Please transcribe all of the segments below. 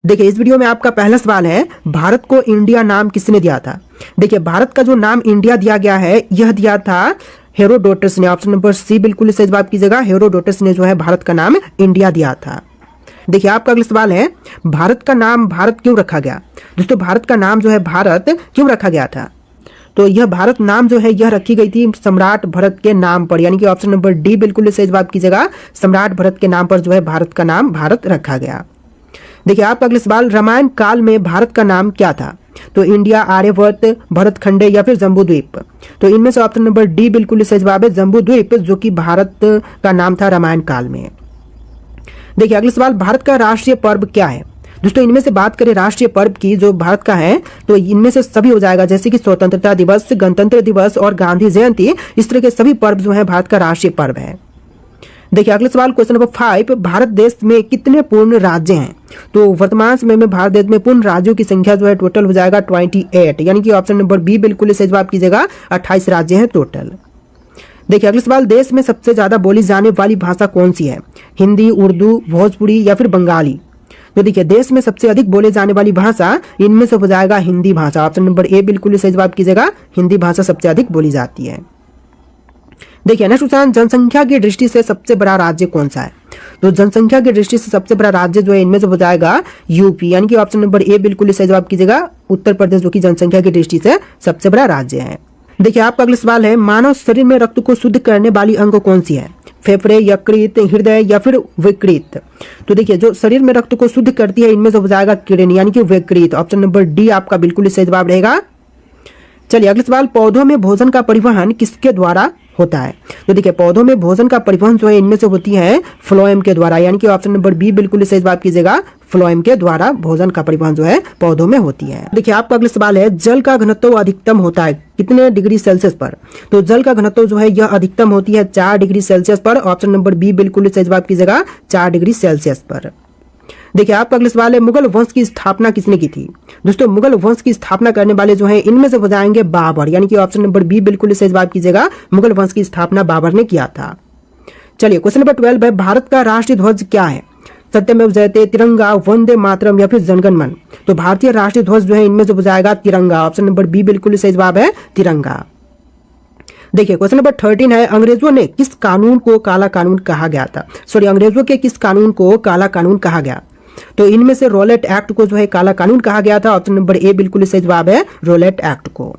देखिए इस वीडियो में आपका पहला सवाल है, भारत को इंडिया नाम किसने दिया था। देखिए भारत का जो नाम इंडिया दिया गया है यह दिया था हेरोडोटस ने। ऑप्शन नंबर सी बिल्कुल सही जवाब कीजिएगा। हेरोडोटस ने जो है भारत का नाम इंडिया दिया था। देखिए आपका अगला सवाल है, भारत का नाम भारत क्यों रखा गया। दोस्तों भारत का नाम जो है भारत क्यों रखा गया था, तो यह भारत नाम जो है यह रखी गई थी सम्राट भरत के नाम पर, यानी कि ऑप्शन नंबर डी बिल्कुल सही जवाब कीजिएगा। सम्राट भरत के नाम पर जो है भारत का नाम भारत रखा गया। देखिए आपका अगला सवाल, रामायण काल में भारत का नाम क्या था। तो इंडिया, आर्यवर्त, भरत खंडे या फिर जम्बू द्वीप। तो इनमें से ऑप्शन नंबर डी बिल्कुल सही जवाब है, जम्बू द्वीप, जो कि भारत का नाम था रामायण काल में। देखिए अगला सवाल, भारत का राष्ट्रीय पर्व क्या है। दोस्तों इनमें से बात करें राष्ट्रीय पर्व की जो भारत का है, तो इनमें से सभी हो जाएगा, जैसे कि स्वतंत्रता दिवस, गणतंत्र दिवस और गांधी जयंती। इस तरह के सभी पर्व जो है भारत का राष्ट्रीय पर्व है। देखिए अगला सवाल, क्वेश्चन नंबर 5, भारत देश में कितने पूर्ण राज्य हैं। तो वर्तमान समय में भारत देश में पूर्ण राज्यों की संख्या जो है टोटल हो जाएगा 28, यानी कि ऑप्शन नंबर बी बिल्कुल सही जवाब कीजिएगा। 28 राज्य हैं टोटल। देखिए अगला सवाल, देश में सबसे ज्यादा बोली जाने वाली भाषा कौन सी है। हिंदी, उर्दू, भोजपुरी या फिर बंगाली। तो देखिए देश में सबसे अधिक बोले जाने वाली भाषा इनमें से हो जाएगा हिंदी भाषा। ऑप्शन नंबर ए बिल्कुल सही जवाब कीजिएगा। हिंदी भाषा सबसे अधिक बोली जाती है। देखिए नेक्स्ट क्वेश्चन, जनसंख्या की दृष्टि से सबसे बड़ा राज्य कौन सा है। तो जनसंख्या की दृष्टि से सबसे बड़ा राज्य जो है इनमें से हो जाएगा यूपी, यानी कि ऑप्शन नंबर ए बिल्कुल सही जवाब कीजिएगा। उत्तर प्रदेश जो कि जनसंख्या की दृष्टि से सबसे बड़ा राज्य है। देखिए आपका अगला सवाल है, मानव शरीर में रक्त को शुद्ध करने वाली अंग कौन सी है। फेफड़े, यकृत, हृदय या फिर विकृत। तो देखिए जो शरीर में रक्त को शुद्ध करती है इनमें से हो जाएगा किडनी, यानी कि विकृत। ऑप्शन नंबर डी आपका बिल्कुल सही जवाब रहेगा। चलिए अगला सवाल, पौधों में भोजन का परिवहन किसके द्वारा होता है। तो देखिए पौधों में भोजन का परिवहन जो है इनमें से होती है फ्लोएम के द्वारा, यानी कि ऑप्शन नंबर बी बिल्कुल सही जवाब कीजिएगा। फ्लोएम के द्वारा भोजन का परिवहन जो है पौधों में होती है। देखिए आपका अगला सवाल है, जल का घनत्व अधिकतम होता है कितने डिग्री सेल्सियस पर। तो जल का घनत्व जो है यह अधिकतम होती है 4 डिग्री सेल्सियस पर। ऑप्शन नंबर बी बिल्कुल सही जवाब कीजिएगा, 4 डिग्री सेल्सियस पर। देखिए आपका अगला सवाल है, मुगल वंश की स्थापना किसने की थी। दोस्तों मुगल वंश की स्थापना करने वाले जो है इनमें से हो जाएंगे बाबर, यानी कि ऑप्शन नंबर बी बिल्कुल सही जवाब कीजिएगा। मुगल वंश की स्थापना बाबर ने किया था। चलिए क्वेश्चन नंबर 12 है, भारत का राष्ट्रीय ध्वज क्या है। सत्यमेव जयते, तिरंगा, वंदे मातरम या फिर जनगण मन। तो भारतीय राष्ट्रीय ध्वज जो है इनमें से हो जाएगा तिरंगा। ऑप्शन नंबर बी बिल्कुल सही जवाब है, तिरंगा। देखिए क्वेश्चन नंबर 13 है, अंग्रेजों ने किस कानून को काला कानून कहा गया था। सॉरी, अंग्रेजों के किस कानून को काला कानून कहा गया। तो इनमें से रोलेट एक्ट को जो है काला कानून कहा गया था। ऑप्शन नंबर ए बिल्कुल सही जवाब है, रोलेट एक्ट को।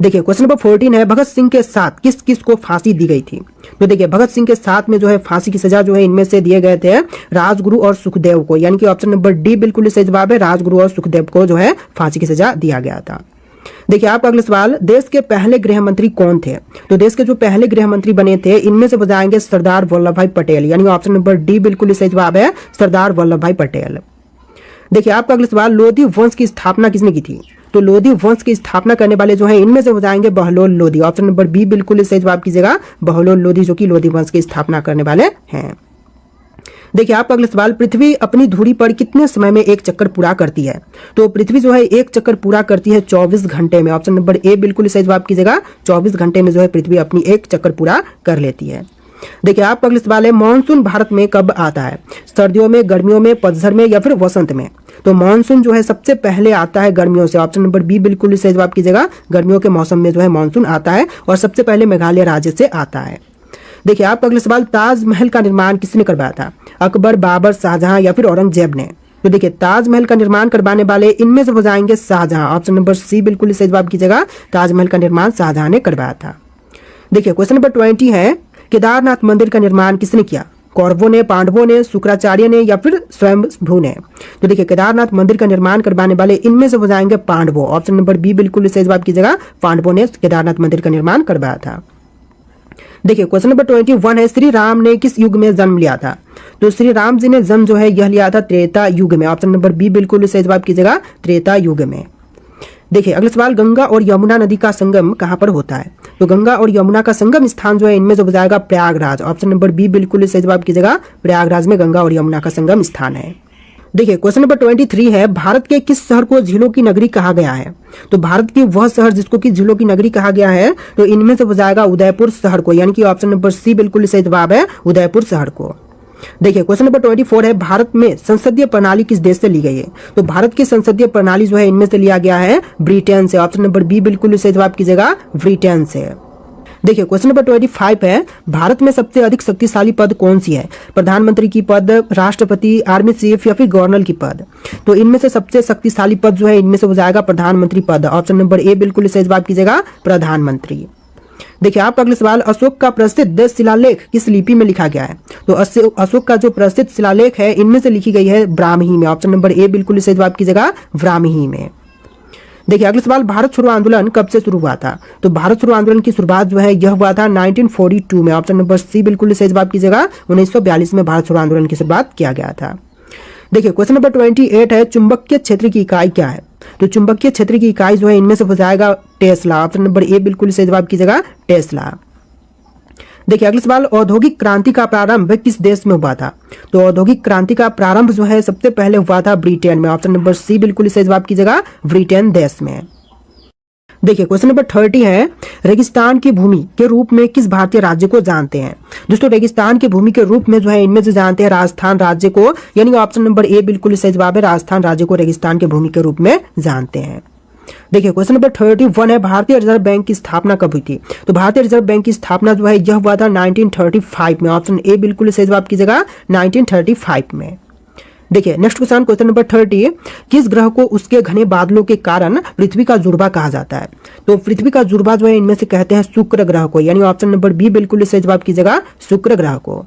देखिए क्वेश्चन नंबर 14 है, भगत सिंह के साथ किस किस को फांसी दी गई थी। तो देखिए भगत सिंह के साथ में जो है फांसी की सजा जो है इनमें से दिए गए थे राजगुरु और सुखदेव को, यानी कि ऑप्शन नंबर डी बिल्कुल सही जवाब है, राजगुरु और सुखदेव को जो है फांसी की सजा दिया गया था। देखिए आपका अगला सवाल, देश के पहले गृह मंत्री कौन थे। तो देश के जो पहले गृह मंत्री बने थे इनमें से बताएंगे सरदार वल्लभ भाई पटेल, यानी ऑप्शन नंबर डी बिल्कुल सही जवाब है, सरदार वल्लभ भाई पटेल। देखिए आपका अगला सवाल, लोधी वंश की स्थापना किसने की थी। तो लोधी वंश की स्थापना करने वाले जो है इनमें से हो जाएंगे Bahlol Lodhi. Option number B बिल्कुल सही जवाब कीजिएगा, बहलोल लोधी जो कि लोधी वंश की स्थापना करने वाले हैं। देखिए आपका अगला सवाल, पृथ्वी अपनी धुरी पर कितने समय में एक चक्कर पूरा करती है। तो पृथ्वी जो है एक चक्कर पूरा करती है 24 घंटे में। ऑप्शन नंबर ए बिल्कुल सही जवाब कीजिएगा, 24 घंटे में जो है पृथ्वी अपनी एक चक्कर पूरा कर लेती है। देखिए आपका अगला सवाल है, मानसून भारत में कब आता है। सर्दियों में, गर्मियों में, पतझड़ में या फिर वसंत में। तो मानसून जो है सबसे पहले आता है गर्मियों से। ऑप्शन नंबर बी बिल्कुल सही जवाब कीजिएगा, गर्मियों के मौसम में जो है मानसून आता है और सबसे पहले मेघालय राज्य से आता है। देखिए आपका अगला सवाल, ताजमहल का निर्माण किसने करवाया था। अकबर, बाबर, शाहजहां या फिर औरंगजेब ने। तो देखिए ताजमहल का निर्माण करवाने वाले इनमें से हो जाएंगे शाहजहां। ऑप्शन नंबर सी बिल्कुल सही जवाब कीजिएगा, ताजमहल का निर्माण शाहजहां ने करवाया था। देखिए क्वेश्चन नंबर 20 है, केदारनाथ मंदिर का निर्माण किसने किया। कौरवों ने, पांडवों ने, शुक्राचार्य ने या फिर स्वयंभू ने। तो देखिए केदारनाथ मंदिर का निर्माण करवाने वाले इनमें से हो जाएंगे पांडवों। ऑप्शन नंबर बी बिल्कुल सही जवाब कीजिएगा, पांडवों ने केदारनाथ मंदिर का निर्माण करवाया था। देखिए क्वेश्चन नंबर 21 है, श्री राम ने किस युग में जन्म लिया था। तो श्री राम जी ने जन्म जो है यह लिया था त्रेता युग में। ऑप्शन नंबर बी बिल्कुल सही जवाब कीजिएगा, त्रेता युग में। देखिए अगला सवाल, गंगा और यमुना नदी का संगम कहां पर होता है। तो गंगा और यमुना का संगम स्थान जो है इनमें से हो जाएगा प्रयागराज। ऑप्शन नंबर बी बिल्कुल सही जवाब कीजिएगा, प्रयागराज में गंगा और यमुना का संगम स्थान है। देखिए क्वेश्चन नंबर 23 है, भारत के किस शहर को झीलों की नगरी कहा गया है। तो भारत की वह शहर जिसको कि झीलों की नगरी कहा गया है तो इनमें से हो जाएगा उदयपुर शहर को, यानी कि ऑप्शन नंबर सी बिल्कुल सही जवाब है, उदयपुर शहर को। देखिए क्वेश्चन नंबर 24 है, भारत में संसदीय प्रणाली किस देश से ली गई है? तो भारत की संसदीय प्रणाली जो है इनमें से लिया गया है ब्रिटेन से। ऑप्शन नंबर बी बिल्कुल सही जवाब कीजिएगा, ब्रिटेन से। देखिए क्वेश्चन नंबर 25 है, भारत में सबसे अधिक शक्तिशाली पद कौन सी है? प्रधानमंत्री की पद, राष्ट्रपति, आर्मी चीफ या फिर गवर्नर की पद? तो इनमें से सबसे शक्तिशाली पद जो है इनमें से हो जाएगा प्रधानमंत्री पद। ऑप्शन नंबर ए बिल्कुल सही जवाब कीजिएगा, प्रधानमंत्री। देखिए आपका अगला सवाल, अशोक का प्रसिद्ध शिलालेख किस लिपि में लिखा गया है? तो अशोक का जो प्रसिद्ध शिलालेख है इनमें से लिखी गई है ब्राह्मी में। ऑप्शन नंबर ए बिल्कुल सही जवाब कीजिएगा, ब्राह्मी में। देखिए अगला सवाल, भारत छोड़ो आंदोलन कब से शुरू हुआ था? तो भारत छोड़ो आंदोलन की शुरुआत जो है यह हुआ था 1942 में। ऑप्शन नंबर सी बिल्कुल सही जवाब कीजिएगा, 1942 में भारत छोड़ो आंदोलन की शुरुआत किया गया था। देखिए क्वेश्चन नंबर 28 है, चुंबकीय क्षेत्र की इकाई क्या है? तो चुंबकीय क्षेत्र की इकाई जो है इनमें से हो जाएगा टेस्ला। ऑप्शन नंबर ए बिल्कुल सही जवाब कीजिएगा, टेस्ला। देखिए अगला सवाल, औद्योगिक क्रांति का प्रारंभ किस देश में हुआ था? तो औद्योगिक क्रांति का प्रारंभ जो है सबसे पहले हुआ था ब्रिटेन में। ऑप्शन नंबर सी बिल्कुल सही जवाब कीजिएगा, ब्रिटेन देश में। देखिए क्वेश्चन नंबर 30 है, रेगिस्तान की भूमि के रूप में किस भारतीय राज्य को जानते हैं? दोस्तों रेगिस्तान की भूमि के रूप में जो है इनमें से जानते हैं राजस्थान राज्य को, यानी ऑप्शन नंबर ए बिल्कुल सही जवाब है, राजस्थान राज्य को रेगिस्तान की भूमि के रूप में जानते हैं। देखिए क्वेश्चन नंबर 31 है, भारतीय रिजर्व बैंक की स्थापना कब हुई थी? तो भारतीय रिजर्व बैंक की स्थापना जो है यह हुआ था 1935 में। ऑप्शन ए बिल्कुल सही जवाब कीजिएगा, 1935 में। देखिए नेक्स्ट क्वेश्चन नंबर 30, किस ग्रह को उसके घने बादलों के कारण पृथ्वी का जुड़वा कहा जाता है? तो पृथ्वी का जुड़वा जो है इनमें से कहते हैं शुक्र ग्रह को, यानी ऑप्शन नंबर बी बिल्कुल सही जवाब कीजिएगा, शुक्र ग्रह को।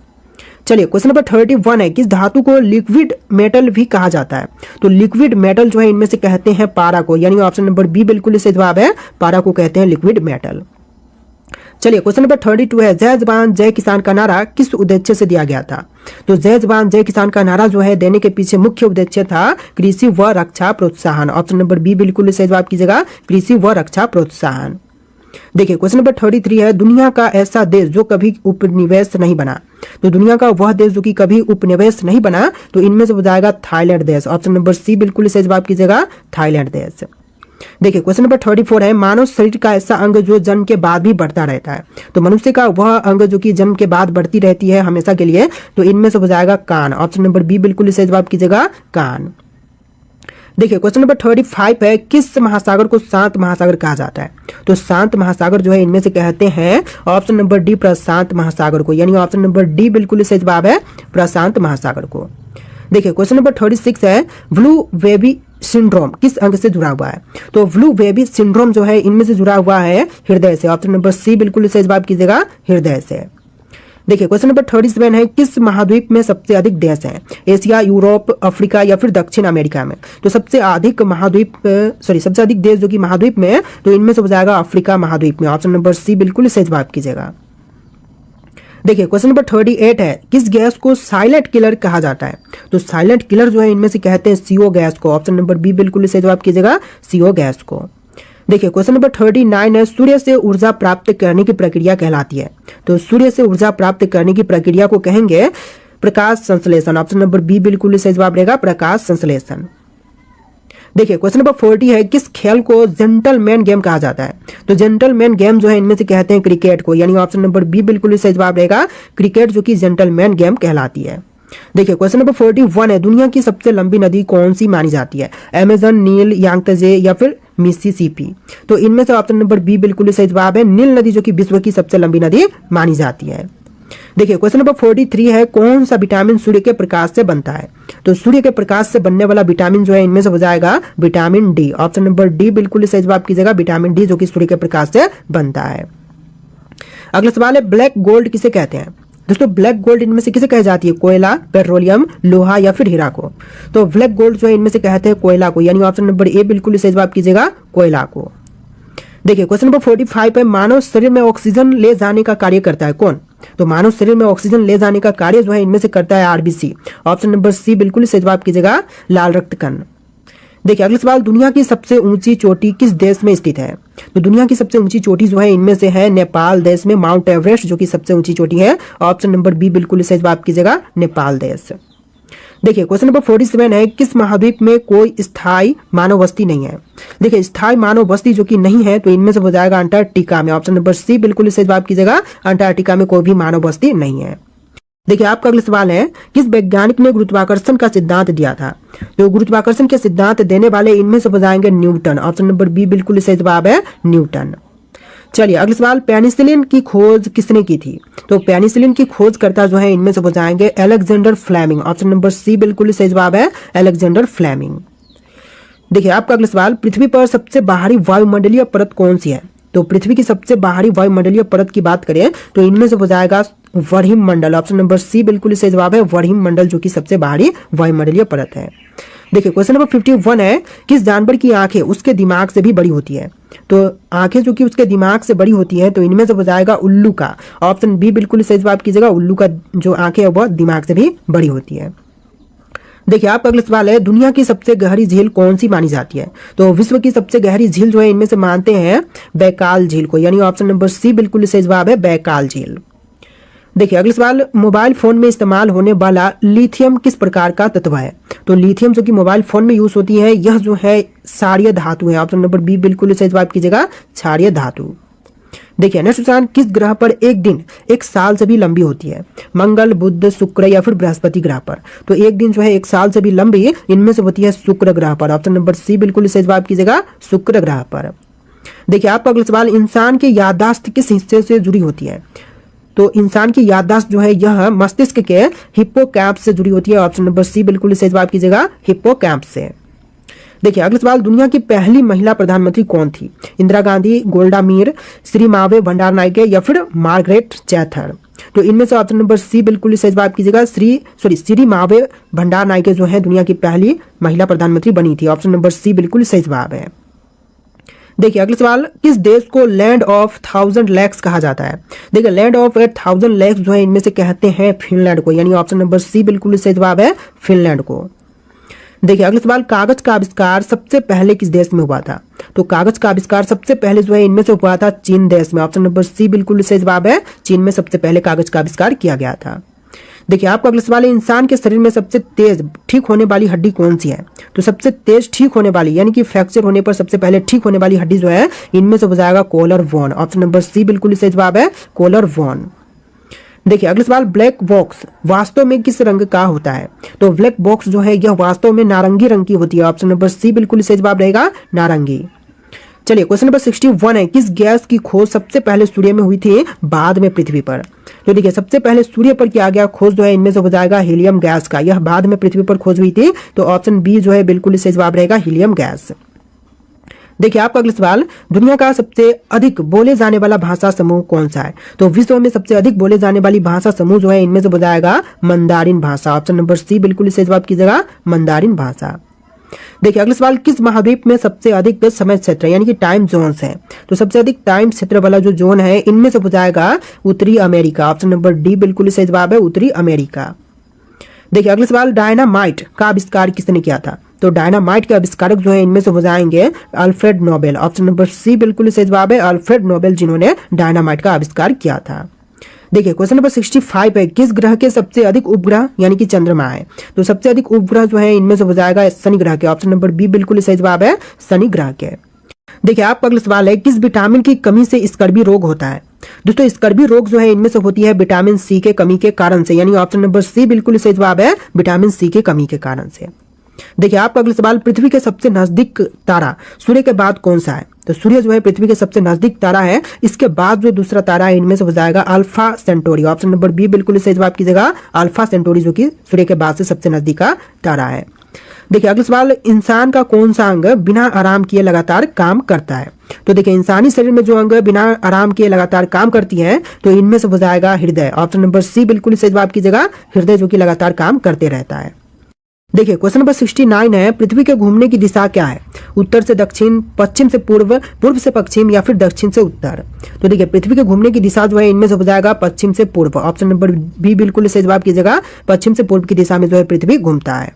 चलिए क्वेश्चन नंबर 31 है, किस धातु को लिक्विड मेटल भी कहा जाता है? तो लिक्विड मेटल जो है इनमें से कहते हैं पारा को, यानी ऑप्शन नंबर बी बिल्कुल सही जवाब है, पारा को कहते हैं लिक्विड मेटल। चलिए क्वेश्चन नंबर 32 है, जय जवान जय किसान का नारा किस उद्देश्य से दिया गया था? तो जय जवान जय किसान का नारा जो है देने के पीछे मुख्य उद्देश्य था कृषि व रक्षा प्रोत्साहन। ऑप्शन नंबर बी बिल्कुल सही जवाब कीजिएगा, कृषि व रक्षा प्रोत्साहन। देखिए क्वेश्चन नंबर 33 है, दुनिया का ऐसा देश जो कभी उपनिवेश नहीं बना? तो दुनिया का वह देश जो कि कभी उपनिवेश नहीं बना, तो इनमें से हो जाएगा थाईलैंड देश। ऑप्शन नंबर सी बिल्कुल सही जवाब कीजिएगा, थाईलैंड देश। देखिए क्वेश्चन नंबर 34 है, मानव शरीर का ऐसा अंग जो जन्म के बाद भी बढ़ता रहता है? तो मनुष्य का वह अंग जो कि जन्म के बाद बढ़ती रहती है हमेशा के लिए, तो इनमें से हो जाएगा कान। ऑप्शन नंबर बी बिल्कुल सही जवाब कीजिएगा, कान। देखिए क्वेश्चन नंबर 35 है, किस महासागर को शांत महासागर कहा जाता है? तो शांत महासागर जो है इनमें से कहते हैं ऑप्शन नंबर डी प्रशांत महासागर को, यानी ऑप्शन नंबर डी बिल्कुल सही जवाब है, प्रशांत महासागर को। देखिए क्वेश्चन नंबर 36 है, ब्लू वेबी सिंड्रोम किस अंग से जुड़ा हुआ है? तो ब्लू वेबी सिंड्रोम जो है इनमें से जुड़ा हुआ है हृदय से। ऑप्शन नंबर सी बिल्कुल सही जवाब कीजिएगा, हृदय से। देखिए क्वेश्चन नंबर 37 है, किस महाद्वीप में सबसे अधिक देश हैं? एशिया, यूरोप, अफ्रीका या फिर दक्षिण अमेरिका में? तो सबसे अधिक देश जो कि महाद्वीप में है, तो इनमें से हो जाएगा अफ्रीका महाद्वीप में। ऑप्शन नंबर सी बिल्कुल सही जवाब कीजिएगा। देखिए क्वेश्चन नंबर 38 है, किस गैस को साइलेंट किलर कहा जाता है? तो साइलेंट किलर जो है इनमें से कहते हैं CO गैस को। ऑप्शन नंबर बी बिल्कुल सही जवाब कीजिएगा, CO गैस को। देखिए क्वेश्चन नंबर 39 है, सूर्य से ऊर्जा प्राप्त करने की प्रक्रिया कहलाती है? तो सूर्य से ऊर्जा प्राप्त करने की प्रक्रिया को कहेंगे प्रकाश संश्लेषण। ऑप्शन नंबर बी बिल्कुल सही जवाब रहेगा, प्रकाश संश्लेषण। देखिए क्वेश्चन नंबर 40 है, किस खेल को जेंटलमैन गेम कहा जाता है? तो जेंटलमैन गेम जो है इनमें से कहते हैं क्रिकेट को, यानी ऑप्शन नंबर बी बिल्कुल सही जवाब रहेगा, क्रिकेट जो कि जेंटलमैन गेम कहलाती है। देखिए क्वेश्चन नंबर 41 है, दुनिया की सबसे लंबी नदी कौन सी मानी जाती है? अमेजन, नील, यांगत्जे या फिर मिसिसिपी? तो इनमें से ऑप्शन नंबर बी बिल्कुल सही जवाब है, नील नदी जो कि विश्व की सबसे लंबी नदी मानी जाती है। देखिए क्वेश्चन नंबर 43 है, कौन सा विटामिन सूर्य के प्रकाश से बनता है? तो सूर्य के प्रकाश से बनने वाला विटामिन जो है इनमें से हो जाएगा vitamin D. Option number D बिल्कुल सही जवाब कीजिएगा, विटामिन डी जो कि सूर्य के प्रकाश से बनता है। अगला सवाल है, ब्लैक गोल्ड किसे कहते हैं? दोस्तों ब्लैक गोल्ड इनमें से किसे कही जाती है? कोयला, पेट्रोलियम, लोहा या फिर हीरा को? तो ब्लैक गोल्ड जो है इनमें से कहते हैं कोयला को, यानी ऑप्शन नंबर ए बिल्कुल सही जवाब कीजिएगा, कोयला को। देखिए क्वेश्चन नंबर 45 है, मानव शरीर में ऑक्सीजन ले जाने का कार्य करता है कौन? तो मानव शरीर में ऑक्सीजन ले जाने का कार्य जो है इनमें से करता है आरबीसी। ऑप्शन नंबर सी बिल्कुल सही जवाब कीजिएगा, लाल रक्त कण। देखिए अगला सवाल, दुनिया की सबसे ऊंची चोटी किस देश में स्थित है? तो दुनिया की सबसे ऊंची चोटी जो है इनमें से है नेपाल देश में, माउंट एवरेस्ट जो कि सबसे ऊंची चोटी है। ऑप्शन नंबर बी बिल्कुल सही जवाब कीजिएगा, नेपाल देश। देखिए क्वेश्चन नंबर 47 है, किस महाद्वीप में कोई स्थायी मानव बस्ती नहीं है? देखिए स्थायी मानव बस्ती जो कि नहीं है, तो इनमें से हो जाएगा अंटार्कटिका में। ऑप्शन नंबर सी बिल्कुल सही जवाब कीजिएगा, अंटार्कटिका में कोई भी मानव बस्ती नहीं है। देखिए आपका अगला सवाल है, किस वैज्ञानिक ने गुरुत्वाकर्षण का सिद्धांत दिया था? तो गुरुत्वाकर्षण के सिद्धांत देने वाले इनमें से बताएंगे न्यूटन। ऑप्शन नंबर बी बिल्कुल सही जवाब है, न्यूटन। चलिए अगला सवाल, पेनिसिलिन की खोज किसने की थी? तो पेनिसिलिन की खोज करता जो है इनमें से बताएंगे Alexander Fleming. Option number C बिल्कुल सही जवाब है, अलेक्जेंडर फ्लेमिंग। देखिए आपका अगला सवाल, पृथ्वी पर सबसे बाहरी वायुमंडलीय परत कौन सी है? तो पृथ्वी की सबसे बाहरी वायुमंडलीय परत की बात करें तो इनमें से हो जाएगा वर्हिम मंडल। ऑप्शन नंबर सी बिल्कुल सही जवाब है, वर्हिम मंडल जो कि सबसे बाहरी वायुमंडलीय परत है। देखिए क्वेश्चन नंबर 51 है, किस जानवर की आंखें उसके दिमाग से भी बड़ी होती है? तो आंखें जो कि उसके दिमाग से बड़ी होती है तो इनमें से हो जाएगा उल्लू का। ऑप्शन बी बिल्कुल सही जवाब कीजिएगा, उल्लू का जो आंखें है वह दिमाग से भी बड़ी होती है। देखिए आपका अगला सवाल है, दुनिया की सबसे गहरी झील कौन सी मानी जाती है? तो विश्व की सबसे गहरी झील जो है इनमें से मानते हैं बैकाल झील को, यानी ऑप्शन नंबर सी बिल्कुल सही जवाब है, बैकाल झील। देखिए अगला सवाल, मोबाइल फोन में इस्तेमाल होने वाला लिथियम किस प्रकार का तत्व है? तो लिथियम जो कि मोबाइल फोन में यूज होती है यह जो है क्षारीय धातु है। ऑप्शन नंबर बी बिल्कुल सही जवाब कीजिएगा, क्षारीय धातु। देखिए नेक्स्ट क्वेश्चन, किस ग्रह पर एक दिन एक साल से भी लंबी होती है? मंगल, बुध, शुक्र या फिर बृहस्पति ग्रह पर? तो एक दिन जो है एक साल से भी लंबी इनमें से होती है शुक्र ग्रह पर। ऑप्शन नंबर सी बिल्कुल सही जवाब कीजिएगा, शुक्र ग्रह पर। देखिए आपका अगला सवाल, इंसान की याददाश्त किस हिस्से से जुड़ी होती है? तो इंसान की याददाश्त जो है यह मस्तिष्क के हिप्पोकैम्पस से जुड़ी होती है। ऑप्शन नंबर सी बिल्कुल सही जवाब कीजिएगा, हिप्पोकैम्पस से। देखिए अगला सवाल, दुनिया की पहली महिला प्रधानमंत्री कौन थी? इंदिरा गांधी, गोल्डा मीर, श्री मावे भंडारनायके या फिर मार्गरेट चैथर? तो इनमें से ऑप्शन नंबर सी बिल्कुल सही जवाब कीजिएगा, श्री मावे भंडारनायके जो है दुनिया की पहली महिला प्रधानमंत्री बनी थी। ऑप्शन नंबर सी बिल्कुल सही जवाब है। देखिए अगला सवाल, किस देश को लैंड ऑफ 1000 लेक्स कहा जाता है? देखिए लैंड ऑफ 1000 लेक्स जो है इनमें से कहते हैं फिनलैंड को, यानी ऑप्शन नंबर सी बिल्कुल सही जवाब है, फिनलैंड को। देखिए अगला सवाल, कागज का आविष्कार सबसे पहले किस देश में हुआ था? तो कागज का आविष्कार सबसे पहले जो है इनमें से हुआ था चीन देश में। ऑप्शन नंबर सी बिल्कुल सही जवाब है, चीन में सबसे पहले कागज का आविष्कार किया गया था। देखिए आपका अगला सवाल है, इंसान के शरीर में सबसे तेज ठीक होने वाली हड्डी कौन सी है? तो सबसे तेज ठीक होने वाली यानी कि फ्रैक्चर होने पर सबसे पहले ठीक होने वाली हड्डी जो है इनमें से हो जाएगा collar bone. Option number C बिल्कुल सही जवाब है, कॉलर बोन। देखिए अगला सवाल, ब्लैक बॉक्स वास्तव में किस रंग का होता है? तो ब्लैक बॉक्स जो है यह वास्तव में नारंगी रंग की होती है। ऑप्शन नंबर सी बिल्कुल सही जवाब रहेगा, नारंगी। चलिए क्वेश्चन नंबर 61 है, किस गैस की खोज सबसे पहले सूर्य में हुई थी बाद में पृथ्वी पर? तो देखिए सबसे पहले सूर्य पर किया गया खोज जो है इनमें से हो जाएगा हीलियम गैस का, यह बाद में पृथ्वी पर खोज हुई थी। तो ऑप्शन बी जो है बिल्कुल सही जवाब रहेगा, हीलियम गैस। देखिए आपका अगला सवाल, दुनिया का सबसे अधिक बोले जाने वाला भाषा समूह कौन सा है? तो विश्व में सबसे अधिक बोले जाने वाली भाषा समूह जो है इनमें से हो जाएगा मंदारिन भाषा। ऑप्शन नंबर सी बिल्कुल सही जवाब कीजिएगा, मंदारिन भाषा। देखिए अगला सवाल, किस महाद्वीप में सबसे अधिक समय क्षेत्र यानी कि टाइम जोन्स है? तो सबसे अधिक टाइम क्षेत्र वाला जो जोन है इनमें से हो जाएगा उत्तरी अमेरिका। ऑप्शन नंबर डी बिल्कुल सही जवाब है, उत्तरी अमेरिका। देखिए अगला सवाल, डायनामाइट का आविष्कार किसने किया था? तो डायनामाइट के आविष्कारक जो है इनमें से हो जाएंगे Alfred Nobel. Option number C बिल्कुल सही जवाब है, अल्फ्रेड नोबेल जिन्होंने डायनामाइट का आविष्कार किया था। देखिए क्वेश्चन नंबर 65 है, किस ग्रह के सबसे अधिक उपग्रह यानी कि चंद्रमा है? तो सबसे अधिक उपग्रह जो है इनमें से हो जाएगा शनि ग्रह के। ऑप्शन नंबर बी बिल्कुल सही जवाब है, शनि ग्रह के। देखिए आपका अगला सवाल है, किस विटामिन की कमी से स्कर्वी रोग होता है? दोस्तों स्कर्वी रोग जो है इनमें से होती है विटामिन सी के कमी के कारण से, यानी ऑप्शन नंबर सी बिल्कुल सही जवाब है, विटामिन सी के कमी के कारण से। देखिए आपका अगला सवाल, पृथ्वी के सबसे नजदीक तारा सूर्य के बाद कौन सा है? तो सूर्य जो है पृथ्वी के सबसे नजदीक तारा है, इसके बाद जो दूसरा तारा है इनमें से हो जाएगा alpha Centauri. Option number B बिल्कुल सही जवाब कीजिएगा, अल्फा सेंटोरी जो कि सूर्य के बाद से सबसे नजदीक का तारा है। देखिए अगला सवाल, इंसान का कौन सा अंग बिना आराम किए लगातार काम करता है? तो देखिए इंसानी शरीर में जो अंग बिना आराम किए लगातार काम करती है तो इनमें से हो जाएगा हृदय। ऑप्शन नंबर सी बिल्कुल सही जवाब कीजिएगा, हृदय जो कि लगातार काम करते रहता है। देखिए क्वेश्चन नंबर 69 है, पृथ्वी के घूमने की दिशा क्या है? उत्तर से दक्षिण, पश्चिम से पूर्व, पूर्व से पश्चिम या फिर दक्षिण से उत्तर? तो देखिए पृथ्वी के घूमने की दिशा जो है इनमें से हो जाएगा पश्चिम से पूर्व। ऑप्शन नंबर बी बिल्कुल सही जवाब कीजिएगा, पश्चिम से पूर्व की दिशा में जो है पृथ्वी घूमता है।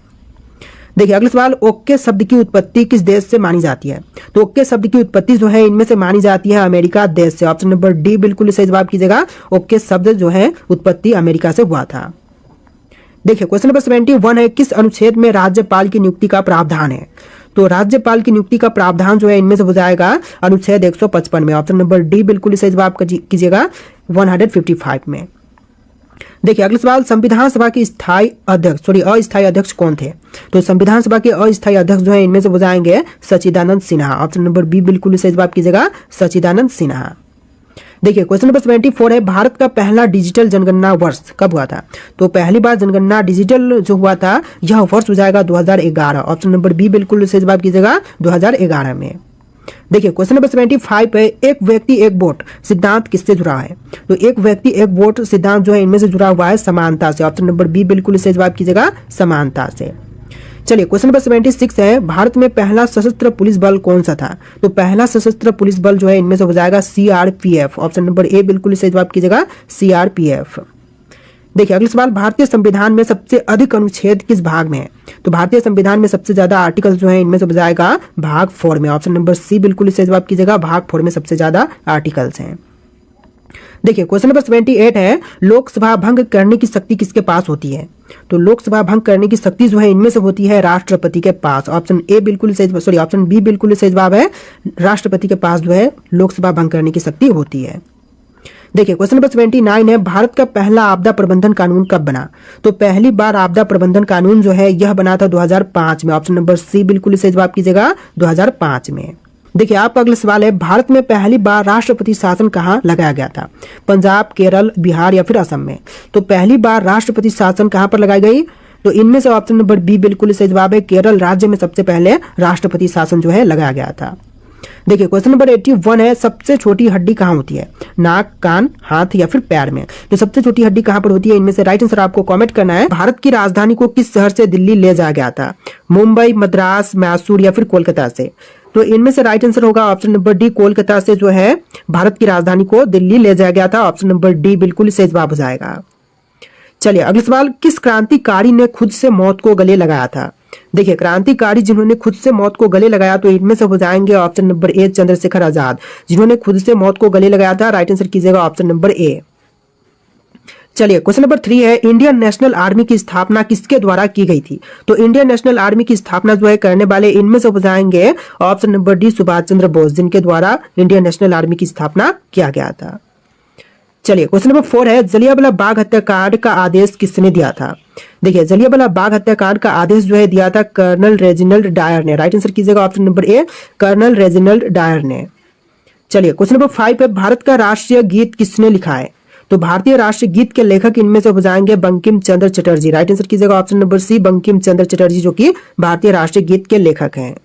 देखिए अगला सवाल, ओके शब्द की उत्पत्ति किस देश से मानी जाती है? तो ओके शब्द की उत्पत्ति जो है इनमें से मानी जाती है अमेरिका देश से। ऑप्शन नंबर डी बिल्कुल सही जवाब कीजिएगा, ओके शब्द जो है उत्पत्ति अमेरिका से हुआ था। देखिए क्वेश्चन नंबर 71 है, किस अनुच्छेद में राज्यपाल की नियुक्ति का प्रावधान है? तो राज्यपाल की नियुक्ति का प्रावधान जो है इनमें से हो जाएगा अनुच्छेद 155 में। ऑप्शन नंबर डी बिल्कुल सही जवाब कीजिएगा, 155 में। देखिए अगला सवाल, संविधान सभा के अस्थायी अध्यक्ष कौन थे? तो संविधान सभा के अस्थायी अध्यक्ष जो है इनमें से हो जाएंगे सच्चिदानंद सिन्हा। ऑप्शन नंबर बी बिल्कुल सही जवाब कीजिएगा, सच्चिदानंद सिन्हा। देखिए क्वेश्चन नंबर 74 है, भारत का पहला डिजिटल जनगणना वर्ष कब हुआ था? तो पहली बार जनगणना डिजिटल जो हुआ था यह वर्ष हो जाएगा 2011। ऑप्शन नंबर बी बिल्कुल सही जवाब कीजिएगा, 2011 में। देखिए क्वेश्चन नंबर 75 है, एक व्यक्ति एक वोट सिद्धांत किससे जुड़ा है? तो एक व्यक्ति एक वोट सिद्धांत जो है इनमें से जुड़ा हुआ है समानता से। ऑप्शन नंबर बी बिल्कुल सही जवाब कीजिएगा, समानता से। चलिए क्वेश्चन नंबर 76 है, भारत में पहला सशस्त्र पुलिस बल कौन सा था? तो पहला सशस्त्र पुलिस बल जो है इनमें से हो जाएगा सीआरपीएफ। ऑप्शन नंबर ए बिल्कुल सही जवाब कीजिएगा, सीआरपीएफ। देखिए अगला सवाल, भारतीय संविधान में सबसे अधिक अनुच्छेद किस भाग में है? तो भारतीय संविधान में सबसे ज्यादा आर्टिकल जो है इनमें से हो जाएगा भाग 4 में। ऑप्शन नंबर सी बिल्कुल सही जवाब कीजिएगा, भाग 4 में सबसे ज्यादा आर्टिकल्स हैं। देखिए क्वेश्चन नंबर 78 है, लोकसभा भंग करने की शक्ति किसके पास होती है? तो लोकसभा भंग करने की शक्ति जो है इनमें से होती है राष्ट्रपति के पास। ऑप्शन बी बिल्कुल सही जवाब है, राष्ट्रपति के पास जो है लोकसभा भंग करने की शक्ति होती है। देखिए क्वेश्चन नंबर 79 है, भारत का पहला आपदा प्रबंधन कानून कब बना? तो पहली बार आपदा प्रबंधन कानून जो है यह बना था 2005 में। ऑप्शन नंबर सी बिल्कुल सही जवाब कीजिएगा, 2005 में। देखिए आपका अगला सवाल है, भारत में पहली बार राष्ट्रपति शासन कहाँ लगाया गया था? पंजाब, केरल, बिहार या फिर असम में? तो पहली बार राष्ट्रपति शासन कहाँ पर लगाई गई? तो इनमें से ऑप्शन नंबर बी बिल्कुल सही जवाब है, केरल राज्य में सबसे पहले राष्ट्रपति शासन जो है लगाया गया था। देखिए क्वेश्चन नंबर 81 है, सबसे छोटी हड्डी कहाँ होती है? नाक, कान, हाथ या फिर पैर में? तो सबसे छोटी हड्डी कहाँ पर होती है? इनमें से राइट आंसर आपको कमेंट करना है। भारत की राजधानी को किस शहर से दिल्ली ले जाया गया था? मुंबई, मद्रास, मैसूर या फिर कोलकाता से? तो इनमें से राइट आंसर होगा ऑप्शन नंबर डी, कोलकाता से जो है भारत की राजधानी को दिल्ली ले जाया गया था। ऑप्शन नंबर डी बिल्कुल सही जवाब हो जाएगा। चलिए अगला सवाल, किस क्रांतिकारी ने खुद से मौत को गले लगाया था? देखिए क्रांतिकारी जिन्होंने खुद से मौत को गले लगाया तो इनमें से हो जाएंगे ऑप्शन नंबर ए, चंद्रशेखर आजाद, जिन्होंने खुद से मौत को गले लगाया था। राइट आंसर कीजिएगा ऑप्शन नंबर ए। चलिए क्वेश्चन नंबर 3 है, इंडियन नेशनल आर्मी की स्थापना किसके द्वारा की गई थी? तो इंडियन नेशनल आर्मी की स्थापना जो है करने वाले इनमें से हो जाएंगे option number D, Subhash Chandra Bose, जिनके द्वारा इंडियन नेशनल आर्मी की स्थापना किया गया था। चलिए क्वेश्चन नंबर 4 है, जलियांवाला बाग हत्याकांड का आदेश किसने दिया था? देखिए जलियांवाला बाग हत्याकांड का आदेश जो है दिया था कर्नल रेजिनाल्ड डायर ने। राइट आंसर कीजिएगा option number A, colonel Reginald Dyer ने। चलिए क्वेश्चन नंबर 5 है, भारत का राष्ट्रीय गीत किसने लिखा है? तो भारतीय राष्ट्रीय गीत के लेखक इनमें से हो जाएंगे बंकिम चंद्र चटर्जी। राइट आंसर कीजिएगा ऑप्शन नंबर सी, बंकिम चंद्र चटर्जी, जो कि भारतीय राष्ट्रीय गीत के लेखक हैं।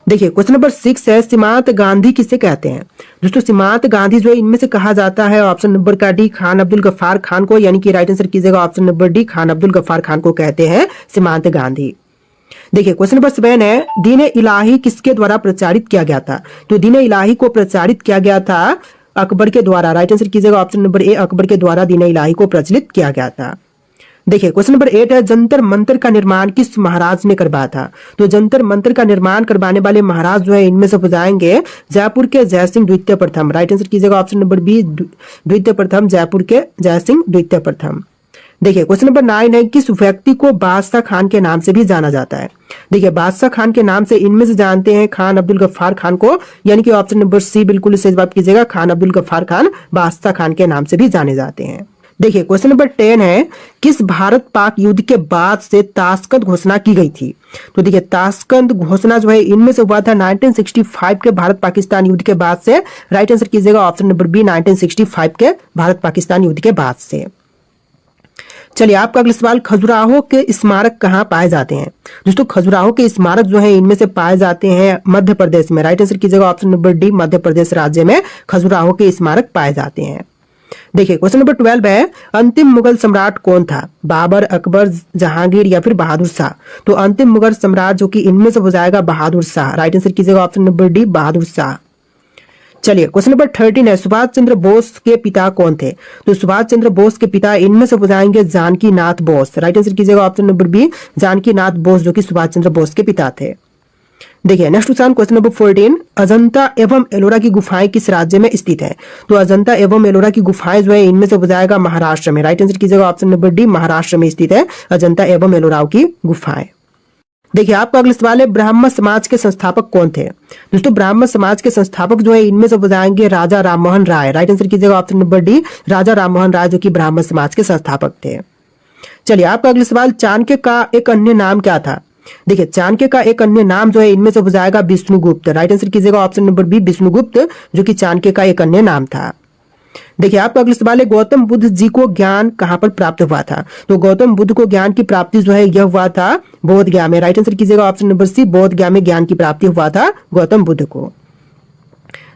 देखिए क्वेश्चन नंबर 6 है, सीमांत गांधी किसे कहते हैं? दोस्तों सीमांत गांधी जो है इनमें से कहा जाता है ऑप्शन नंबर का डी, खान अब्दुल गफ्फार खान को, यानी कि राइट आंसर कीजिएगा option number D, Khan Abdul Ghaffar Khan को कहते हैं सीमांत गांधी। देखिए क्वेश्चन नंबर 7 है, दीन इलाही किसके द्वारा प्रचारित किया गया था? तो दीन इलाही को प्रचारित किया गया था अकबर के द्वारा। राइट आंसर कीजिएगा ऑप्शन नंबर ए, अकबर के द्वारा दीन इलाही को प्रचलित किया गया था। देखिए क्वेश्चन नंबर 8 है, जंतर मंतर का निर्माण किस महाराज ने करवाया था? तो जंतर मंतर का निर्माण करवाने वाले महाराज जो है इनमें से हो जाएंगे जयपुर के जयसिंह द्वितीय प्रथम। राइट आंसर कीजिएगा ऑप्शन नंबर बी, द्वितीय प्रथम, जयपुर के जयसिंह द्वितीय प्रथम। देखिए क्वेश्चन नंबर 9 है, किस व्यक्ति को बादशाह खान के नाम से भी जाना जाता है? देखिए बादशाह खान के नाम से इनमें से जानते हैं खान अब्दुल गफ्फार खान को, यानी कि ऑप्शन नंबर सी बिल्कुल सही जवाब कीजिएगा, खान अब्दुल गफ्फार खान बादशाह खान के नाम से भी जाने जाते हैं। देखिए क्वेश्चन नंबर 10 है, किस भारत पाक युद्ध के बाद से ताशकंद घोषणा की गई थी? तो देखिए ताशकंद घोषणा जो है इनमें से हुआ था 1965 के भारत पाकिस्तान युद्ध के बाद से। राइट आंसर कीजिएगा ऑप्शन नंबर बी, 1965 के भारत पाकिस्तान युद्ध के बाद से। चलिए आपका अगला सवाल, खजुराहो के स्मारक कहाँ पाए जाते हैं? दोस्तों खजुराहो के स्मारक जो है इनमें से पाए जाते हैं मध्य प्रदेश में। राइट आंसर कीजिएगा option number D, Madhya Pradesh राज्य में खजुराहो के स्मारक पाए जाते हैं। देखिए क्वेश्चन नंबर 12 है, अंतिम मुगल सम्राट कौन था? बाबर, अकबर, जहांगीर या फिर बहादुर शाह? तो अंतिम मुगल सम्राट जो कि इनमें से हो जाएगा बहादुर शाह। राइट आंसर कीजिएगा option number D, Bahadur Shah. चलिए क्वेश्चन नंबर 13 है, सुभाष चंद्र बोस के पिता कौन थे? तो सुभाष चंद्र बोस के पिता इनमें से हो जाएंगे जानकी नाथ बोस। राइट आंसर कीजिएगा option number B, Janaki Nath Bose, जो कि सुभाष चंद्र बोस के पिता थे। देखिए नेक्स्ट क्वेश्चन नंबर 14, अजंता एवं एलोरा की गुफाएं किस राज्य में स्थित है? तो अजंता एवं एलोरा की गुफाएं जो है इनमें से हो जाएगा महाराष्ट्र में। राइट आंसर कीजिएगा ऑप्शन नंबर डी, महाराष्ट्र में स्थित है अजंता एवं एलोरा की गुफाएं। देखिए आपका अगला सवाल है, ब्राह्मण समाज के संस्थापक कौन थे? दोस्तों ब्राह्मण समाज के संस्थापक जो है इनमें से बताएंगे राजा राममोहन राय। राइट आंसर कीजिएगा option number D, Raja Rammohan Roy जो कि ब्राह्मण समाज के संस्थापक थे। चलिए आपका अगला सवाल, चाणक्य का एक अन्य नाम क्या था? देखिए चाणक्य का एक अन्य नाम जो है इनमें से हो जाएगा विष्णुगुप्त। राइट आंसर कीजिएगा ऑप्शन नंबर बी, विष्णुगुप्त जो कि चाणक्य का एक अन्य नाम था। देखिए आपका अगला सवाल है, गौतम बुद्ध जी को ज्ञान कहां पर प्राप्त हुआ था? तो गौतम बुद्ध को ज्ञान की प्राप्ति जो है यह हुआ था बोध गया में। राइट आंसर कीजिएगा ऑप्शन नंबर सी, बोध गया में ज्ञान की प्राप्ति हुआ था गौतम बुद्ध को।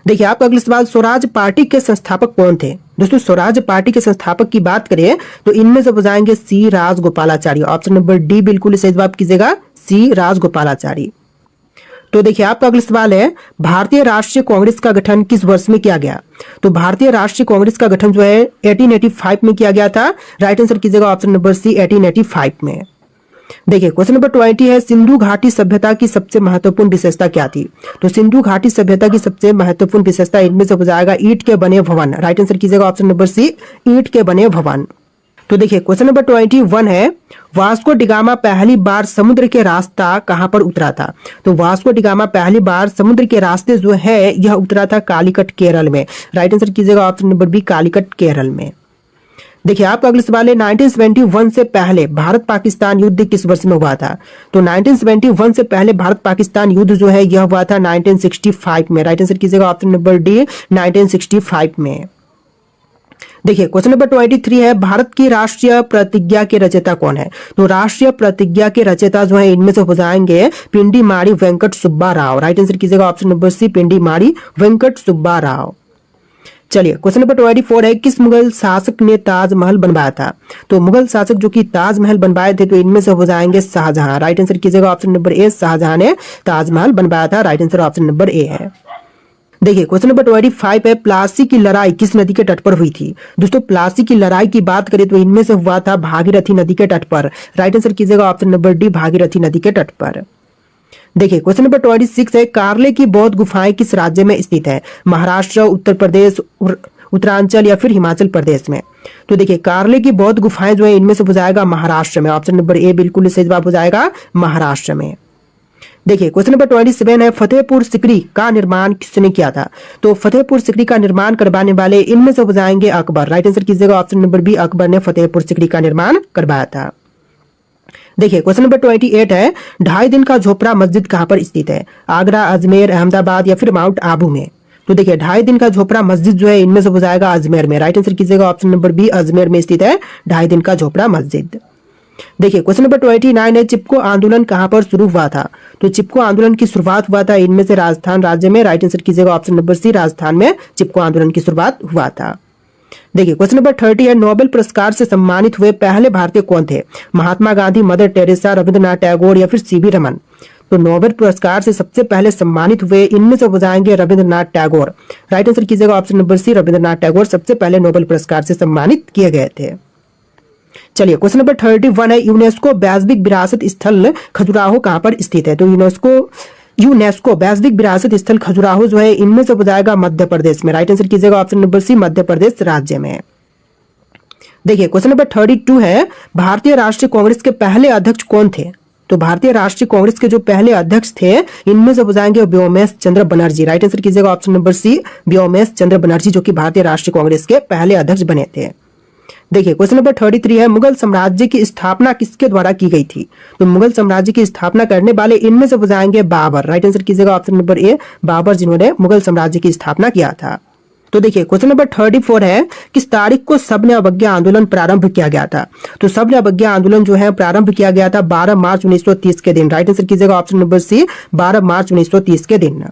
देखिए आपका अगला सवाल, स्वराज पार्टी के संस्थापक कौन थे? दोस्तों स्वराज पार्टी के संस्थापक की बात करें तो इनमें से बताएंगे सी राजगोपालाचारी। ऑप्शन नंबर डी बिल्कुल सही जवाब कीजिएगा, सी राजगोपालाचारी। तो देखिए आपका अगला सवाल है, भारतीय राष्ट्रीय कांग्रेस का गठन किस वर्ष में किया गया? तो भारतीय राष्ट्रीय कांग्रेस का गठन जो है 1885 में किया गया था। राइट आंसर कीजिएगा ऑप्शन नंबर सी, 1885 में। देखिए क्वेश्चन नंबर 20 है, सिंधु घाटी सभ्यता की सबसे महत्वपूर्ण विशेषता क्या थी? तो सिंधु घाटी सभ्यता की सबसे महत्वपूर्ण विशेषता इनमें से हो जाएगा ईंट के बने भवन। राइट आंसर कीजिएगा ऑप्शन नंबर सी, ईंट के बने भवन। तो देखिए क्वेश्चन नंबर 21 है, वास्को डिगामा पहली बार समुद्र के रास्ता कहां पर उतरा था? तो वास्को डिगामा पहली बार समुद्र के रास्ते जो है यह उतरा था कालीकट केरल में। राइट आंसर कीजिएगा option number B, Calicut Kerala में। देखिए आपका अगला सवाल है, 1971 से पहले भारत पाकिस्तान युद्ध किस वर्ष में हुआ था? तो 1971 से पहले भारत पाकिस्तान युद्ध जो है यह हुआ था 1965 में। राइट आंसर कीजिएगा ऑप्शन नंबर डी, 1965 में। देखिए क्वेश्चन नंबर 23 है, भारत की राष्ट्रीय प्रतिज्ञा के रचयिता कौन है? तो राष्ट्रीय प्रतिज्ञा के रचयिता जो है इनमें से हो जाएंगे पिंडी माड़ी वेंकट सुब्बा राव। राइट आंसर कीजिएगा ऑप्शन नंबर सी, पिंडी माड़ी वेंकट सुब्बा राव। चलिए क्वेश्चन नंबर 24 है, किस मुगल शासक ने ताजमहल बनवाया था? तो मुगल शासक जो कि ताजमहल बनवाए थे तो इनमें से हो जाएंगे शाहजहां। राइट आंसर कीजिएगा ऑप्शन नंबर ए, शाहजहां ने ताजमहल बनवाया था। राइट आंसर ऑप्शन नंबर ए है। देखिए क्वेश्चन नंबर 25 है, प्लासी की लड़ाई किस नदी के तट पर हुई थी? दोस्तों प्लासी की लड़ाई की बात करें तो इनमें से हुआ था भागीरथी नदी के तट पर। राइट आंसर कीजिएगा ऑप्शन नंबर डी, भागीरथी नदी के तट पर। देखिए क्वेश्चन नंबर 26 है, कार्ले की बौद्ध गुफाएं किस राज्य में स्थित है? महाराष्ट्र, उत्तर प्रदेश, उत्तरांचल या फिर हिमाचल प्रदेश में? तो देखिए कार्ले की बौद्ध गुफाएं जो है इनमें से हो जाएगा महाराष्ट्र में। ऑप्शन नंबर ए बिल्कुल सही जवाब हो जाएगा, महाराष्ट्र में। देखिए क्वेश्चन नंबर 27 है, फतेहपुर सिकरी का निर्माण किसने किया था? तो फतेहपुर सिकरी का निर्माण करवाने वाले इनमें से हो जाएंगे अकबर। राइट आंसर कीजिएगा ऑप्शन नंबर बी, अकबर ने फतेहपुर सिकरी का निर्माण करवाया था। देखिए क्वेश्चन नंबर 28 है, 2.5 दिन का झोपड़ा मस्जिद कहां पर स्थित है? आगरा, अजमेर, अहमदाबाद या फिर माउंट आबू में? तो देखिए 2.5 दिन का झोपड़ा मस्जिद जो है इनमें से हो जाएगा अजमेर में। राइट आंसर कीजिएगा ऑप्शन नंबर बी, अजमेर में स्थित है 2.5 दिन का झोपड़ा मस्जिद। देखिए क्वेश्चन नंबर 29 है, चिपको आंदोलन कहां पर शुरू हुआ था? तो चिपको आंदोलन की शुरुआत हुआ था इनमें से राजस्थान राज्य में। राइट आंसर कीजिएगा ऑप्शन नंबर सी, राजस्थान में चिपको आंदोलन की शुरुआत हुआ था। देखिए क्वेश्चन नंबर 30 है, नोबेल पुरस्कार से सम्मानित हुए पहले भारतीय कौन थे? महात्मा गांधी, मदर टेरेसा, रविंद्रनाथ टैगोर या फिर सीवी रमन? तो नोबेल पुरस्कार से सबसे पहले सम्मानित हुए इनमें से हो जाएंगे रविंद्रनाथ टैगोर। राइट आंसर कीजिएगा option number C, Rabindranath Tagore सबसे पहले नोबेल पुरस्कार से सम्मानित किए गए थे। चलिए क्वेश्चन नंबर 31 है, यूनेस्को वैश्विक विरासत स्थल खजुराहो कहां पर स्थित है? तो यूनेस्को वैश्विक विरासत स्थल खजुराहो जो है इनमें से हो जाएगा मध्य प्रदेश में। राइट आंसर कीजिएगा ऑप्शन नंबर सी, मध्य प्रदेश राज्य में। देखिए क्वेश्चन नंबर 32 है, भारतीय राष्ट्रीय कांग्रेस के पहले अध्यक्ष कौन थे? तो भारतीय राष्ट्रीय कांग्रेस के जो पहले अध्यक्ष थे इनमें से हो जाएंगे व्योमेश चंद्र बनर्जी। राइट आंसर कीजिएगा ऑप्शन नंबर सी, व्योमेश चंद्र बनर्जी जो कि भारतीय राष्ट्रीय कांग्रेस के पहले अध्यक्ष बने थे। देखिए क्वेश्चन नंबर 33 है, मुगल साम्राज्य की स्थापना किसके द्वारा की गई थी? तो मुगल साम्राज्य की स्थापना करने वाले इनमें से हो जाएंगे बाबर। राइट आंसर कीजिएगा ऑप्शन नंबर ए, बाबर जिन्होंने मुगल साम्राज्य की स्थापना किया था। तो देखिए क्वेश्चन नंबर 34 है, किस तारीख को सबने अवज्ञा आंदोलन प्रारंभ किया गया था? तो सबने अवज्ञा आंदोलन जो है प्रारंभ किया गया था 12 मार्च 1930 के दिन। राइट आंसर कीजिएगा ऑप्शन नंबर सी, 12 मार्च 1930 के दिन।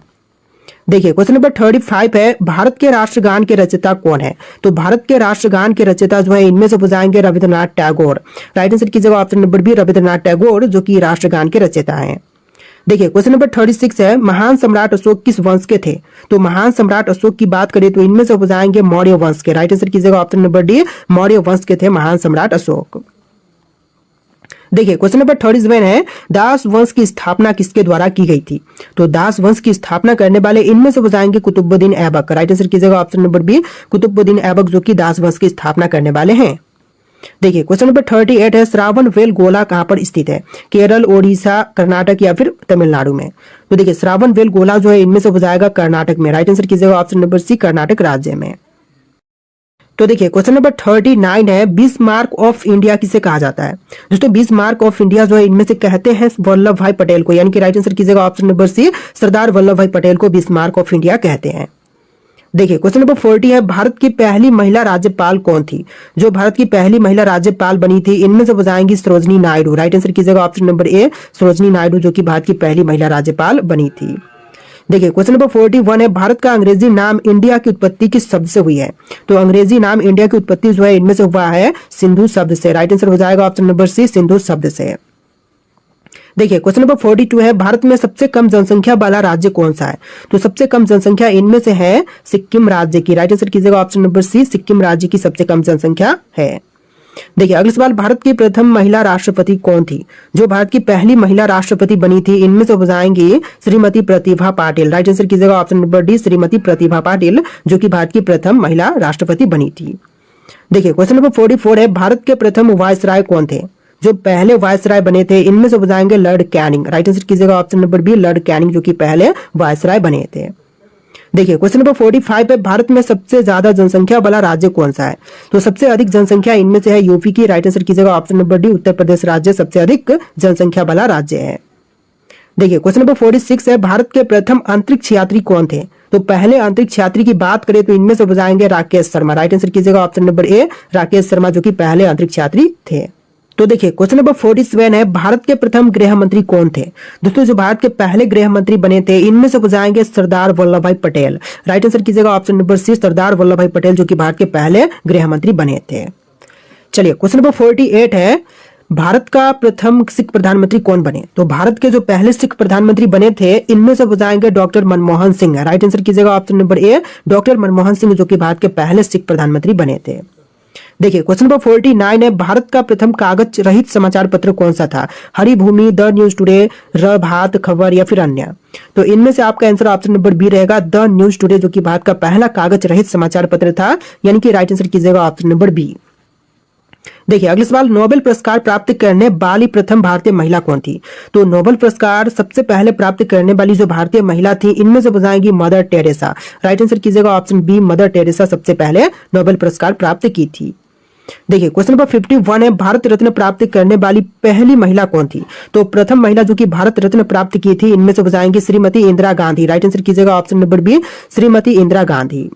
देखिए क्वेश्चन नंबर 35 है, भारत के राष्ट्रगान के रचयिता कौन है? तो भारत के राष्ट्रगान के रचयिता जो है इनमें से हो जाएंगे रविंद्रनाथ टैगोर। राइट आंसर कीजिएगा option number B, Rabindranath Tagore जो कि राष्ट्रगान के रचयिता हैं। देखिए क्वेश्चन नंबर 36 है, महान सम्राट अशोक किस वंश के थे? तो महान सम्राट अशोक की बात करें तो इनमें से हो जाएंगे मौर्य वंश के। राइट आंसर कीजिएगा ऑप्शन नंबर डी, मौर्य वंश के थे महान सम्राट अशोक। देखिए क्वेश्चन नंबर 37 है, दास वंश की स्थापना किसके द्वारा की गई थी? तो दास वंश की स्थापना करने वाले इनमें से हो जाएंगे कुतुबुद्दीन ऐबक। राइट आंसर कीजिएगा option number B, Qutubuddin Aibak जो कि दास वंश की स्थापना करने वाले हैं। देखिए क्वेश्चन नंबर 38 है श्रावण बेलगोला कहां पर स्थित है? केरल, ओडिशा, कर्नाटक या फिर तमिलनाडु में? तो देखिए श्रावण बेलगोला जो है इनमें से हो जाएगा कर्नाटक में। राइट आंसर कीजिएगा ऑप्शन नंबर सी, कर्नाटक राज्य में। तो देखिए क्वेश्चन नंबर 39 है बिस्मार्क ऑफ इंडिया किसे कहा जाता है? दोस्तों बिस्मार्क ऑफ इंडिया जो है इनमें से कहते हैं वल्लभ भाई पटेल को, यानी कि राइट आंसर कीजिएगा ऑप्शन नंबर सी, सरदार वल्लभ भाई पटेल को बिस्मार्क ऑफ इंडिया कहते हैं। देखिए क्वेश्चन नंबर 40 है भारत की पहली महिला राज्यपाल कौन थी? जो भारत की पहली महिला राज्यपाल बनी थी इनमें से बताएंगी सरोजनी नायडू। राइट आंसर कीजिएगा ऑप्शन नंबर ए, सरोजनी नायडू जो कि भारत की पहली महिला राज्यपाल बनी थी। देखिए क्वेश्चन नंबर 41 है भारत का अंग्रेजी नाम इंडिया की उत्पत्ति किस शब्द से हुई है? तो अंग्रेजी नाम इंडिया की उत्पत्ति जो है इनमें से हुआ है सिंधु शब्द से। राइट आंसर हो जाएगा ऑप्शन नंबर सी, सिंधु शब्द से। देखिए क्वेश्चन नंबर 42 है भारत में सबसे कम जनसंख्या वाला राज्य कौन सा है? तो सबसे कम जनसंख्या इनमें से है सिक्किम राज्य की। राइट आंसर कीजिएगा ऑप्शन नंबर सी, सिक्किम राज्य की सबसे कम जनसंख्या है। देखिए अगला सवाल भारत की प्रथम महिला राष्ट्रपति कौन थी? जो भारत की पहली महिला राष्ट्रपति बनी थी इनमें से बताएंगे श्रीमती प्रतिभा पाटिल। राइट आंसर कीजिएगा option number D, Shrimati Pratibha Patil जो कि भारत की प्रथम महिला राष्ट्रपति बनी थी। देखिए क्वेश्चन नंबर 44 है भारत के प्रथम वायसराय कौन थे? जो पहले वायसराय बने थे इनमें से बताएंगे लॉर्ड कैनिंग। राइट आंसर कीजिएगा option number B, Lord Canning जो कि पहले वायसराय बने थे। देखिए क्वेश्चन नंबर 45 है भारत में सबसे ज्यादा जनसंख्या वाला राज्य कौन सा है? तो सबसे अधिक जनसंख्या इनमें से है यूपी की। राइट आंसर कीजिएगा option number D, Uttar Pradesh राज्य सबसे अधिक जनसंख्या वाला राज्य है। देखिए क्वेश्चन नंबर 46 है भारत के प्रथम अंतरिक्ष यात्री कौन थे? तो पहले अंतरिक्ष यात्री की बात करें तो इनमें से बताएंगे राकेश शर्मा। राइट आंसर कीजिएगा ऑप्शन नंबर ए, राकेश शर्मा जो कि पहले अंतरिक्ष यात्री थे। तो देखिए क्वेश्चन नंबर 47 है भारत के प्रथम गृह मंत्री कौन थे? दोस्तों जो भारत के पहले गृह मंत्री बने थे इनमें से बताएंगे सरदार वल्लभ भाई पटेल। राइट आंसर कीजिएगा ऑप्शन नंबर सी, सरदार वल्लभ भाई पटेल जो कि भारत के पहले गृह मंत्री बने थे। चलिए क्वेश्चन नंबर 48 है भारत का प्रथम सिख प्रधानमंत्री कौन बने? तो भारत के जो पहले सिख प्रधानमंत्री बने थे इनमें से बताएंगे doctor Manmohan Singh. Right answer कीजिएगा option number A, doctor Manmohan Singh जो कि भारत के पहले सिख प्रधानमंत्री बने थे। देखिए क्वेश्चन नंबर 49 है भारत का प्रथम कागज रहित समाचार पत्र कौन सा था? Haribhoomi, the news today, Prabhat Khabar या फिर अन्य? तो इनमें से आपका आंसर ऑप्शन नंबर बी रहेगा, द न्यूज टुडे जो कि भारत का पहला कागज रहित समाचार पत्र था, यानी कि राइट आंसर कीजिएगा ऑप्शन नंबर बी। देखिए अगला सवाल नोबेल पुरस्कार प्राप्त करने वाली प्रथम भारतीय महिला कौन थी? तो नोबेल पुरस्कार सबसे पहले प्राप्त करने वाली जो भारतीय महिला थी इनमें से बताएंगी मदर टेरेसा। राइट आंसर कीजिएगा ऑप्शन बी, मदर टेरेसा सबसे पहले नोबेल पुरस्कार प्राप्त की थी। देखिए क्वेश्चन नंबर 51 है भारत रत्न प्राप्त करने वाली पहली महिला कौन थी? तो प्रथम महिला जो कि भारत रत्न प्राप्त की थी इनमें से बताएंगे श्रीमती इंदिरा गांधी। राइट आंसर कीजिएगा option number B, Shrimati Indira Gandhi.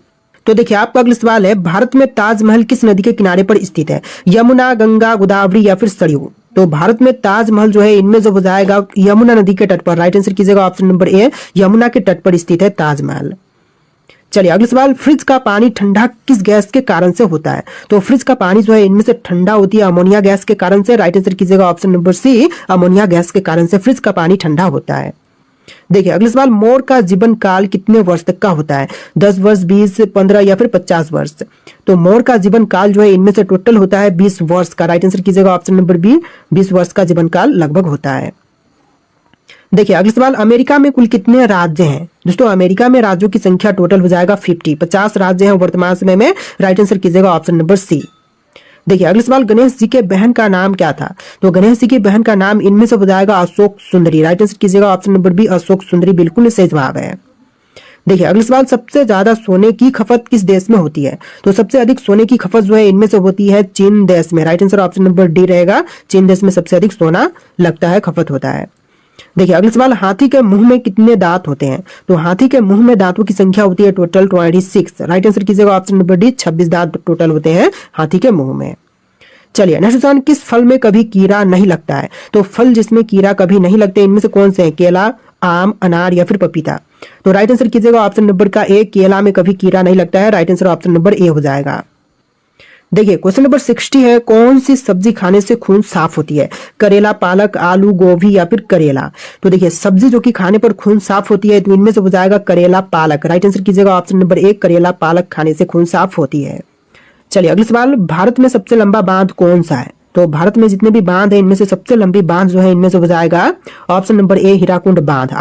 तो देखिए आपका अगला सवाल है भारत में ताजमहल किस नदी के किनारे पर स्थित है? यमुना, गंगा, गोदावरी या फिर सरयू? तो भारत में ताजमहल जो है इनमें से बताएगा यमुना नदी के तट पर। राइट आंसर कीजिएगा ऑप्शन नंबर ए, यमुना के तट पर स्थित है ताजमहल। चलिए अगला सवाल फ्रिज का पानी ठंडा किस गैस के कारण से होता है? तो फ्रिज का पानी जो है इनमें से ठंडा होती है अमोनिया गैस के कारण से। राइट आंसर कीजिएगा option number C, ammonia gas के कारण से फ्रिज का पानी ठंडा होता है। देखिए अगला सवाल मोर का जीवन काल कितने वर्ष तक का होता है? 10 वर्ष, 20, 15 या फिर 50 वर्ष? तो मोर का जीवन काल जो है इनमें से टोटल होता है 20 वर्ष का। राइट आंसर कीजिएगा ऑप्शन नंबर बी, 20 वर्ष का जीवन काल लगभग होता है। देखिए अगला सवाल अमेरिका में कुल कितने राज्य हैं? दोस्तों अमेरिका में राज्यों की संख्या टोटल हो जाएगा 50 राज्य हैं वर्तमान समय में। राइट आंसर कीजिएगा ऑप्शन नंबर सी। देखिए अगला सवाल गणेश जी के बहन का नाम क्या था? तो गणेश जी की बहन का नाम इनमें से हो जाएगा अशोक सुंदरी। राइट आंसर कीजिएगा ऑप्शन नंबर बी, अशोक सुंदरी बिल्कुल सही जवाब है। देखिए अगला सवाल सबसे ज्यादा सोने की खपत किस देश में होती है? तो सबसे अधिक सोने की खपत जो है इनमें से होती है चीन देश में। Right answer option number D रहेगा, चीन देश में सबसे अधिक सोना लगता है, खपत होता है। देखिए अगला सवाल हाथी के मुंह में कितने दांत होते हैं? तो हाथी के मुंह में दांतों की संख्या होती है टोटल 26। राइट आंसर कीजिएगा ऑप्शन नंबर डी, 26 दांत टोटल होते हैं हाथी के मुंह में। चलिए नेक्स्ट क्वेश्चन किस फल में कभी कीड़ा नहीं लगता है? तो फल जिसमें कीड़ा कभी नहीं लगते इनमें से कौन से हैं? केला, आम, अनार या फिर पपीता? तो राइट आंसर कीजिएगा ऑप्शन नंबर का ए, केला में कभी कीड़ा नहीं लगता है। राइट आंसर ऑप्शन नंबर ए हो जाएगा। देखिए क्वेश्चन नंबर 60 है कौन सी सब्जी खाने से खून साफ होती है? करेला, पालक, आलू, गोभी या फिर करेला? तो देखिए सब्जी जो कि खाने पर खून साफ होती है तो इनमें से हो जाएगा करेला, पालक। राइट आंसर कीजिएगा ऑप्शन नंबर ए, करेला, पालक खाने से खून साफ होती है। चलिए अगला सवाल भारत में सबसे लंबा बांध कौन सा है? तो भारत में जितने भी बांध है इनमें से सबसे लंबी बांध जो है इनमें से हो जाएगा ऑप्शन नंबर ए, हीराकुंड बांध।